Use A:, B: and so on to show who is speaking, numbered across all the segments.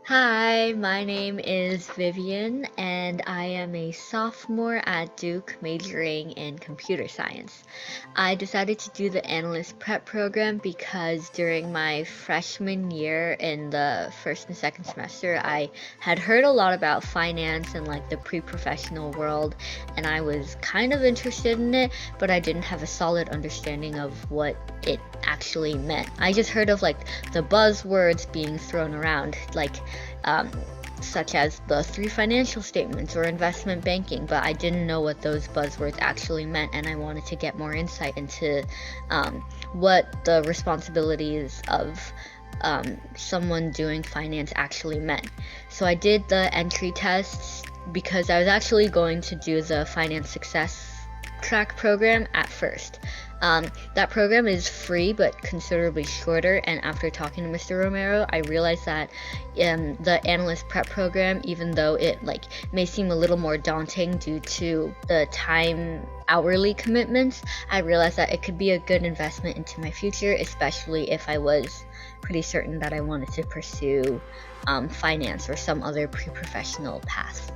A: Hi, my name is Vivian, and I am a sophomore at Duke majoring in computer science. I decided to do the Analyst Prep Program because during my freshman year in the first and second semester, I had heard a lot about finance and like the pre-professional world, and I was kind of interested in it, but I didn't have a solid understanding of what it actually meant. I just heard of like the buzzwords being thrown around, like um, such as the three financial statements or investment banking, but I didn't know what those buzzwords actually meant, and I wanted to get more insight into what the responsibilities of someone doing finance actually meant. So I did the entry tests because I was actually going to do the finance success track program at first. That program is free but considerably shorter, and after talking to Mr. Romero, I realized that the Analyst Prep Program, even though it may seem a little more daunting due to the time hourly commitments, I realized that it could be a good investment into my future, especially if I was pretty certain that I wanted to pursue finance or some other pre-professional path.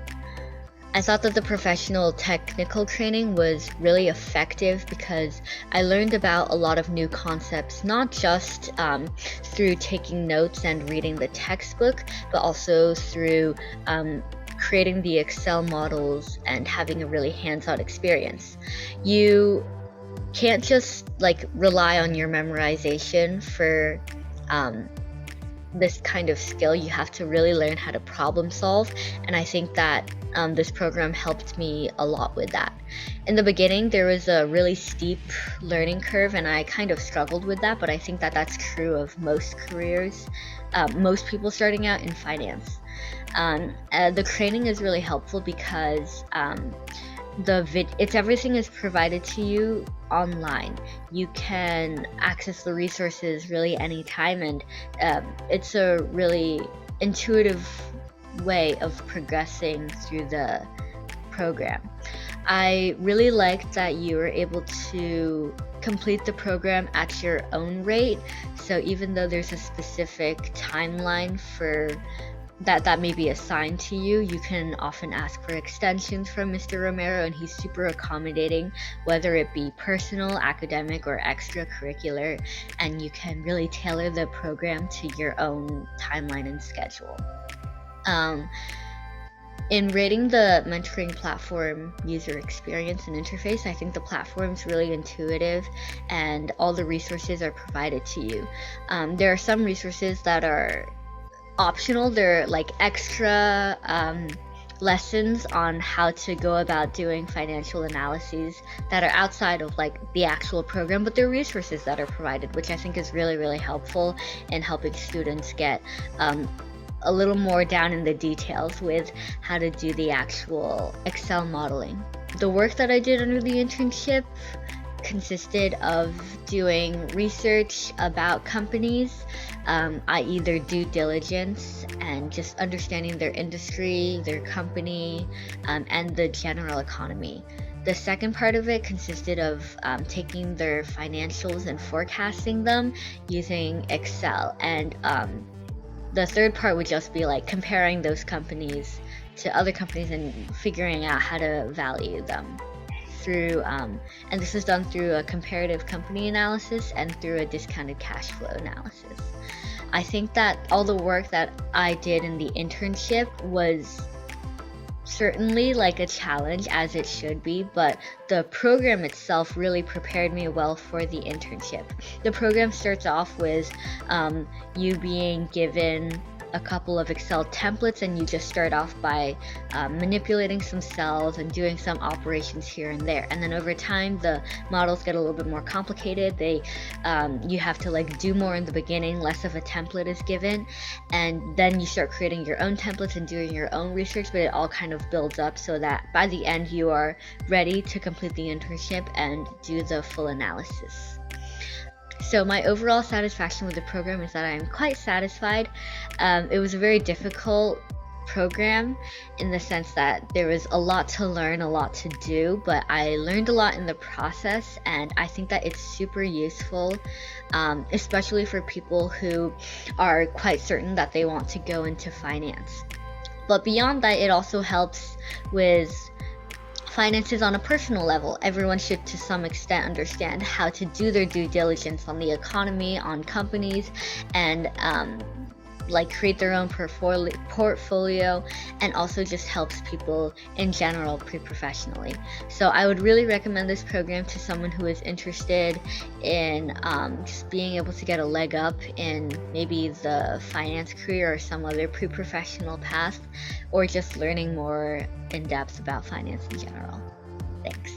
A: I thought that the professional technical training was really effective because I learned about a lot of new concepts, not just through taking notes and reading the textbook, but also through creating the Excel models and having a really hands-on experience. You can't just rely on your memorization for this kind of skill. You have to really learn how to problem solve, and I think that this program helped me a lot with that. In the beginning, there was a really steep learning curve, and I kind of struggled with that, but I think that that's true of most careers, most people starting out in finance. The training is really helpful because everything is provided to you online. You can access the resources really anytime, and it's a really intuitive way of progressing through the program. I really liked that you were able to complete the program at your own rate. So even though there's a specific timeline for that may be assigned to you, you can often ask for extensions from Mr. Romero, and he's super accommodating, whether it be personal, academic, or extracurricular, and you can really tailor the program to your own timeline and schedule. In rating the mentoring platform user experience and interface, I think the platform is really intuitive and all the resources are provided to you. There are some resources that are optional. They're extra lessons on how to go about doing financial analyses that are outside of the actual program, but they're resources that are provided, which I think is really, really helpful in helping students get a little more down in the details with how to do the actual Excel modeling. The work that I did under the internship consisted of doing research about companies, i.e. their due diligence and just understanding their industry, their company, and the general economy. The second part of it consisted of taking their financials and forecasting them using Excel, and the third part would just be comparing those companies to other companies and figuring out how to value them through, and this is done through a comparative company analysis and through a discounted cash flow analysis. I think that all the work that I did in the internship was certainly a challenge, as it should be, but the program itself really prepared me well for the internship. The program starts off with you being given a couple of Excel templates, and you just start off by manipulating some cells and doing some operations here and there, and then over time the models get a little bit more complicated. You have to do more in the beginning, less of a template is given, and then you start creating your own templates and doing your own research, but it all kind of builds up so that by the end you are ready to complete the internship and do the full analysis. So my overall satisfaction with the program is that I am quite satisfied. It was a very difficult program in the sense that there was a lot to learn, a lot to do, but I learned a lot in the process, and I think that it's super useful, especially for people who are quite certain that they want to go into finance. But beyond that, it also helps with finances on a personal level. Everyone should to some extent understand how to do their due diligence on the economy, on companies, and like create their own portfolio, and also just helps people in general pre-professionally. So I would really recommend this program to someone who is interested in just being able to get a leg up in maybe the finance career or some other pre-professional path, or just learning more in depth about finance in general. Thanks.